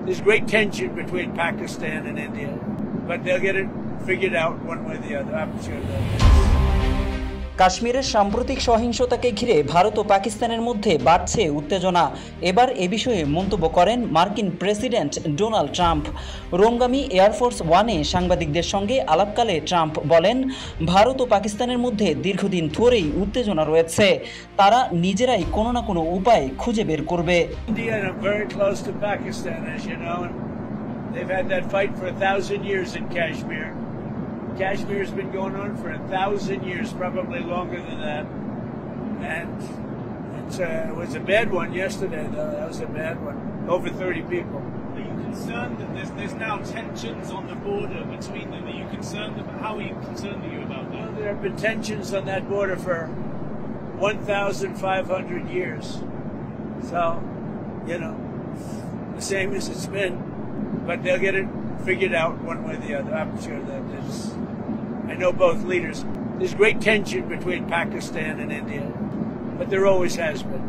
There's great tension between Pakistan and India, but they'll get it figured out one way or the other. I'm sure they'll. কাশ্মীরের সাম্প্রতিক সহিংসতাকে ঘিরে ভারত ও পাকিস্তানের মধ্যে বাড়ছে উত্তেজনা। এবার এ বিষয়ে মন্তব্য করেন মার্কিন প্রেসিডেন্ট ডোনাল্ড ট্রাম্প। রোমগামী এয়ারফোর্স ওয়ানে সাংবাদিকদের সঙ্গে আলাপকালে ট্রাম্প বলেন, ভারত ও পাকিস্তানের মধ্যে দীর্ঘদিন ধরেই উত্তেজনা রয়েছে, তারা নিজেরাই কোনো না কোনো উপায় খুঁজে বের করবে। They've had that fight for 1,000 years in Kashmir. Kashmir's been going on for 1,000 years, probably longer than that. And it was a bad one yesterday, though. That was a bad one. Over 30 people. Are you concerned that there's now tensions on the border between them? Are you concerned about, how are you concerned are you about that? Well, there have been tensions on that border for 1,500 years. So, the same as it's been. But they'll get it figured out one way or the other. I'm sure that I know both leaders. There's great tension between Pakistan and India, but there always has been.